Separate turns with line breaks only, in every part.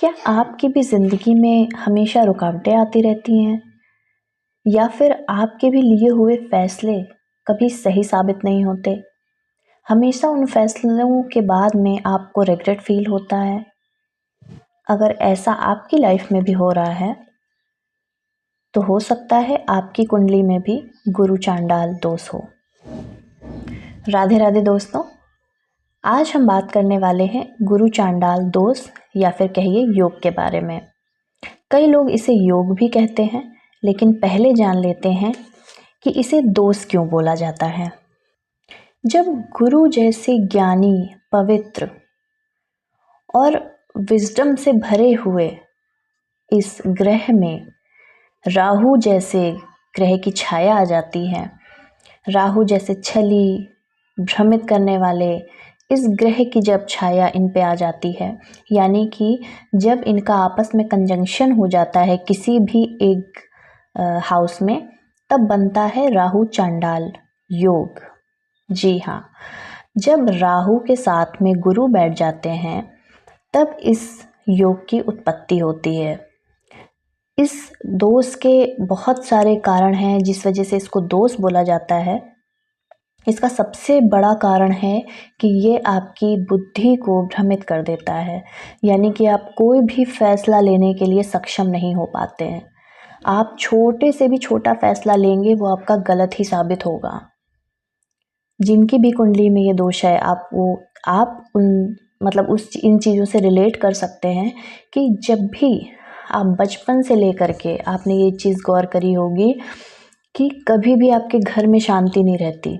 क्या आपकी भी ज़िंदगी में हमेशा रुकावटें आती रहती हैं या फिर आपके भी लिए हुए फैसले कभी सही साबित नहीं होते? हमेशा उन फैसलों के बाद में आपको रिग्रेट फील होता है? अगर ऐसा आपकी लाइफ में भी हो रहा है, तो हो सकता है आपकी कुंडली में भी गुरु चांडाल दोष हो। राधे राधे दोस्तों, आज हम बात करने वाले हैं गुरु चांडाल दोष या फिर कहिए योग के बारे में। कई लोग इसे योग भी कहते हैं, लेकिन पहले जान लेते हैं कि इसे दोष क्यों बोला जाता है। जब गुरु जैसे ज्ञानी, पवित्र और विजडम से भरे हुए इस ग्रह में राहु जैसे ग्रह की छाया आ जाती है, राहु जैसे छली, भ्रमित करने वाले इस ग्रह की जब छाया इन पे आ जाती है, यानी कि जब इनका आपस में कंजंक्शन हो जाता है किसी भी एक हाउस में, तब बनता है राहु चांडाल योग। जी हाँ, जब राहु के साथ में गुरु बैठ जाते हैं, तब इस योग की उत्पत्ति होती है। इस दोष के बहुत सारे कारण हैं जिस वजह से इसको दोष बोला जाता है। इसका सबसे बड़ा कारण है कि ये आपकी बुद्धि को भ्रमित कर देता है, यानी कि आप कोई भी फैसला लेने के लिए सक्षम नहीं हो पाते हैं। आप छोटे से भी छोटा फैसला लेंगे वो आपका गलत ही साबित होगा। जिनकी भी कुंडली में ये दोष है, आप उन मतलब उस इन चीज़ों से रिलेट कर सकते हैं कि जब भी आप बचपन से लेकर के आपने ये चीज़ गौर करी होगी कि कभी भी आपके घर में शांति नहीं रहती।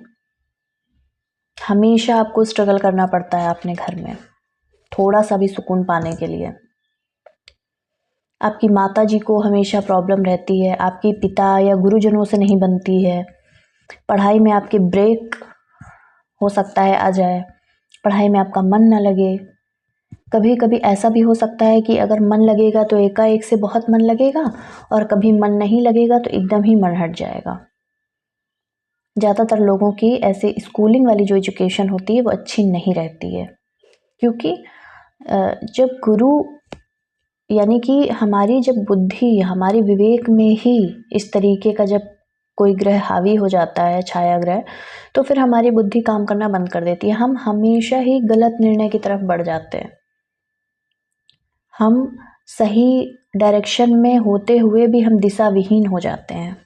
हमेशा आपको स्ट्रगल करना पड़ता है अपने घर में थोड़ा सा भी सुकून पाने के लिए। आपकी माता जी को हमेशा प्रॉब्लम रहती है, आपके पिता या गुरुजनों से नहीं बनती है, पढ़ाई में आपके ब्रेक हो सकता है आ जाए, पढ़ाई में आपका मन ना लगे। कभी कभी ऐसा भी हो सकता है कि अगर मन लगेगा तो एकाएक से बहुत मन लगेगा, और कभी मन नहीं लगेगा तो एकदम ही मन हट जाएगा। ज़्यादातर लोगों की ऐसे स्कूलिंग वाली जो एजुकेशन होती है वो अच्छी नहीं रहती है, क्योंकि जब गुरु यानी कि हमारी जब बुद्धि, हमारी विवेक में ही इस तरीके का जब कोई ग्रह हावी हो जाता है, छाया ग्रह, तो फिर हमारी बुद्धि काम करना बंद कर देती है। हम हमेशा ही गलत निर्णय की तरफ बढ़ जाते हैं। हम सही डायरेक्शन में होते हुए भी हम दिशा विहीन हो जाते हैं।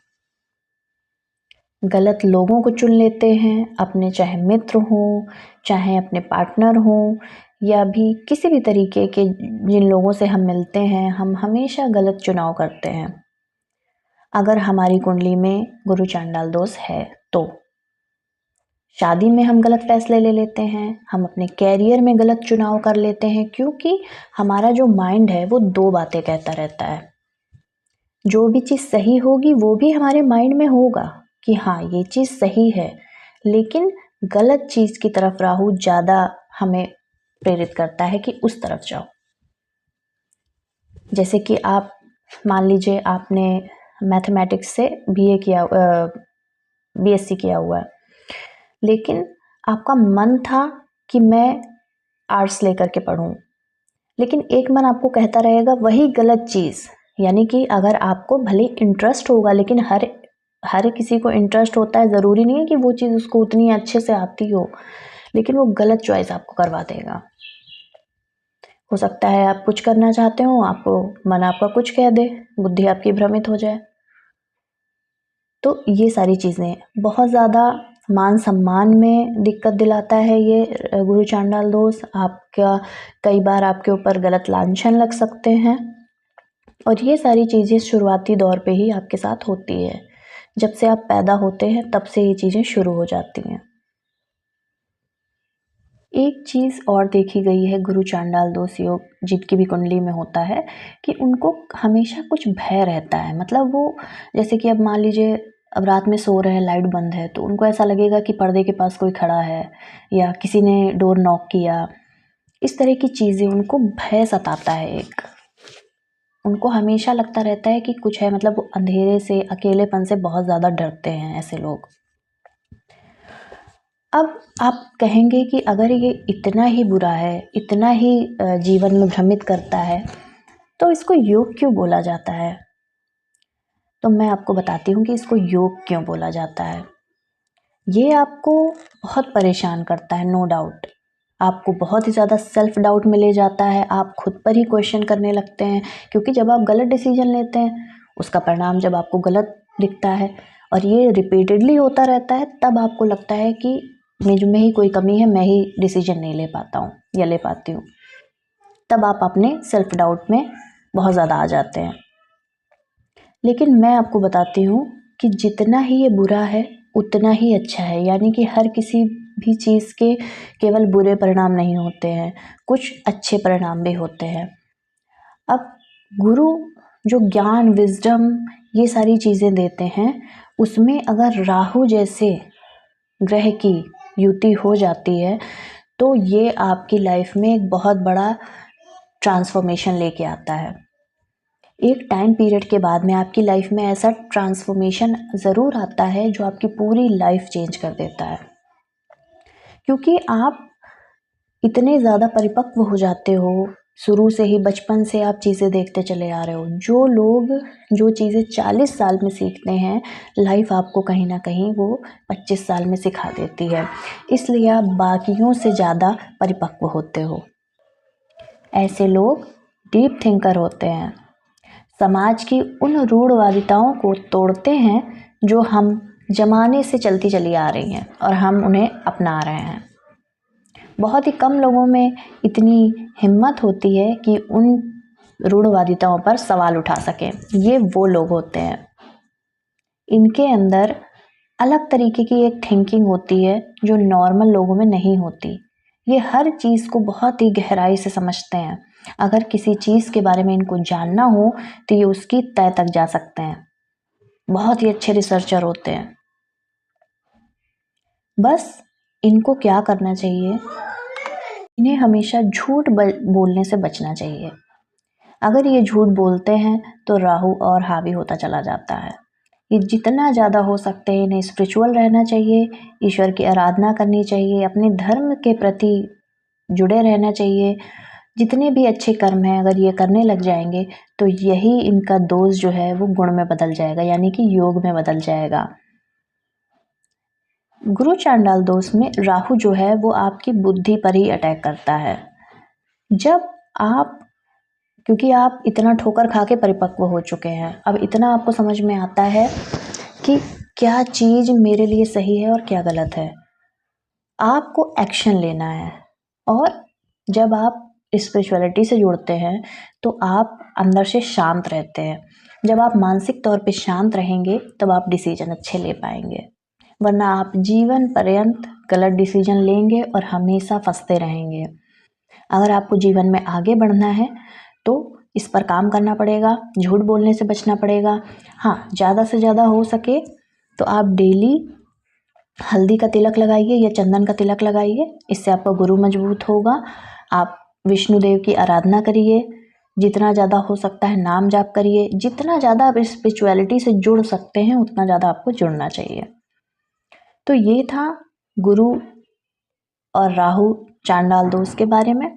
गलत लोगों को चुन लेते हैं, अपने चाहे मित्र हों, चाहे अपने पार्टनर हों, या भी किसी भी तरीके के जिन लोगों से हम मिलते हैं, हम हमेशा गलत चुनाव करते हैं। अगर हमारी कुंडली में गुरु चांडाल दोष है तो शादी में हम गलत फैसले ले लेते हैं, हम अपने कैरियर में गलत चुनाव कर लेते हैं, क्योंकि हमारा जो माइंड है वो दो बातें कहता रहता है। जो भी चीज़ सही होगी वो भी हमारे माइंड में होगा कि हाँ ये चीज़ सही है, लेकिन गलत चीज़ की तरफ राहु ज़्यादा हमें प्रेरित करता है कि उस तरफ जाओ। जैसे कि आप मान लीजिए आपने मैथमेटिक्स से बीए किया, बीएससी किया हुआ है, लेकिन आपका मन था कि मैं आर्ट्स लेकर के पढूं, लेकिन एक मन आपको कहता रहेगा वही गलत चीज़। यानी कि अगर आपको भले इंटरेस्ट होगा, लेकिन हर किसी को इंटरेस्ट होता है, ज़रूरी नहीं है कि वो चीज़ उसको उतनी अच्छे से आती हो, लेकिन वो गलत चॉइस आपको करवा देगा। हो सकता है आप कुछ करना चाहते हो, आपको मन आपका कुछ कह दे, बुद्धि आपकी भ्रमित हो जाए। तो ये सारी चीज़ें बहुत ज़्यादा मान सम्मान में दिक्कत दिलाता है ये गुरु चांडाल दोष। आपका कई बार आपके ऊपर गलत लांछन लग सकते हैं, और ये सारी चीज़ें शुरुआती दौर पे ही आपके साथ होती है। जब से आप पैदा होते हैं तब से ये चीज़ें शुरू हो जाती हैं। एक चीज़ और देखी गई है गुरु चांडाल दोष योग जिनकी भी कुंडली में होता है, कि उनको हमेशा कुछ भय रहता है। मतलब वो, जैसे कि अब मान लीजिए अब रात में सो रहे हैं, लाइट बंद है, तो उनको ऐसा लगेगा कि पर्दे के पास कोई खड़ा है या किसी ने डोर नॉक किया। इस तरह की चीज़ें उनको भय सताता है। एक उनको हमेशा लगता रहता है कि कुछ है, मतलब वो अंधेरे से, अकेलेपन से बहुत ज़्यादा डरते हैं ऐसे लोग। अब आप कहेंगे कि अगर ये इतना ही बुरा है, इतना ही जीवन में भ्रमित करता है, तो इसको योग क्यों बोला जाता है? तो मैं आपको बताती हूँ कि इसको योग क्यों बोला जाता है। ये आपको बहुत परेशान करता है, नो डाउट। आपको बहुत ही ज़्यादा सेल्फ डाउट में ले जाता है, आप खुद पर ही क्वेश्चन करने लगते हैं, क्योंकि जब आप गलत डिसीजन लेते हैं उसका परिणाम जब आपको गलत दिखता है और ये रिपीटेडली होता रहता है, तब आपको लगता है कि मुझ में ही कोई कमी है, मैं ही डिसीजन नहीं ले पाता हूँ या ले पाती हूँ। तब आप अपने सेल्फ डाउट में बहुत ज़्यादा आ जाते हैं। लेकिन मैं आपको बताती हूँ कि जितना ही ये बुरा है उतना ही अच्छा है, यानी कि हर किसी भी चीज़ के केवल बुरे परिणाम नहीं होते हैं, कुछ अच्छे परिणाम भी होते हैं। अब गुरु जो ज्ञान, विजडम, ये सारी चीज़ें देते हैं, उसमें अगर राहु जैसे ग्रह की युति हो जाती है तो ये आपकी लाइफ में एक बहुत बड़ा ट्रांसफॉर्मेशन लेके आता है। एक टाइम पीरियड के बाद में आपकी लाइफ में ऐसा ट्रांसफॉर्मेशन ज़रूर आता है जो आपकी पूरी लाइफ चेंज कर देता है, क्योंकि आप इतने ज़्यादा परिपक्व हो जाते हो। शुरू से ही बचपन से आप चीज़ें देखते चले आ रहे हो। जो लोग जो चीज़ें 40 साल में सीखते हैं, लाइफ आपको कहीं ना कहीं वो 25 साल में सिखा देती है, इसलिए आप बाकियों से ज़्यादा परिपक्व होते हो। ऐसे लोग डीप थिंकर होते हैं, समाज की उन रूढ़वादिताओं को तोड़ते हैं जो हम जमाने से चलती चली आ रही हैं और हम उन्हें अपना रहे हैं। बहुत ही कम लोगों में इतनी हिम्मत होती है कि उन रूढ़वादिताओं पर सवाल उठा सकें। ये वो लोग होते हैं, इनके अंदर अलग तरीके की एक थिंकिंग होती है जो नॉर्मल लोगों में नहीं होती। ये हर चीज़ को बहुत ही गहराई से समझते हैं। अगर किसी चीज़ के बारे में इनको जानना हो तो ये उसकी तह तक जा सकते हैं। बहुत ही अच्छे रिसर्चर होते हैं। बस इनको क्या करना चाहिए, इन्हें हमेशा झूठ बोलने से बचना चाहिए। अगर ये झूठ बोलते हैं तो राहु और हावी होता चला जाता है। ये जितना ज़्यादा हो सकते हैं इन्हें स्पिरिचुअल रहना चाहिए, ईश्वर की आराधना करनी चाहिए, अपने धर्म के प्रति जुड़े रहना चाहिए। जितने भी अच्छे कर्म हैं अगर ये करने लग जाएंगे तो यही इनका दोष जो है वो गुण में बदल जाएगा, यानी कि योग में बदल जाएगा। गुरु चांडाल दोष में राहु जो है वो आपकी बुद्धि पर ही अटैक करता है। जब आप, क्योंकि आप इतना ठोकर खा के परिपक्व हो चुके हैं, अब इतना आपको समझ में आता है कि क्या चीज़ मेरे लिए सही है और क्या गलत है। आपको एक्शन लेना है, और जब आप स्पिरिचुअलिटी से जुड़ते हैं तो आप अंदर से शांत रहते हैं। जब आप मानसिक तौर पे शांत रहेंगे तब आप डिसीजन अच्छे ले पाएंगे, वरना आप जीवन पर्यंत गलत डिसीजन लेंगे और हमेशा फंसते रहेंगे। अगर आपको जीवन में आगे बढ़ना है तो इस पर काम करना पड़ेगा, झूठ बोलने से बचना पड़ेगा। हाँ, ज़्यादा से ज़्यादा हो सके तो आप डेली हल्दी का तिलक लगाइए या चंदन का तिलक लगाइए, इससे आपका गुरु मजबूत होगा। आप विष्णु देव की आराधना करिए, जितना ज़्यादा हो सकता है नाम जाप करिए। जितना ज़्यादा आप स्पिरिचुअलिटी से जुड़ सकते हैं उतना ज़्यादा आपको जुड़ना चाहिए। तो ये था गुरु और राहु चांडाल दोष के बारे में।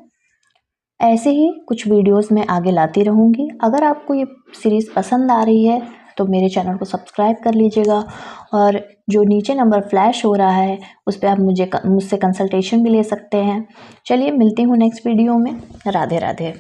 ऐसे ही कुछ वीडियोस मैं आगे लाती रहूँगी। अगर आपको ये सीरीज़ पसंद आ रही है तो मेरे चैनल को सब्सक्राइब कर लीजिएगा, और जो नीचे नंबर फ्लैश हो रहा है उस पर आप मुझसे कंसल्टेशन भी ले सकते हैं। चलिए मिलती हूँ नेक्स्ट वीडियो में। राधे राधे।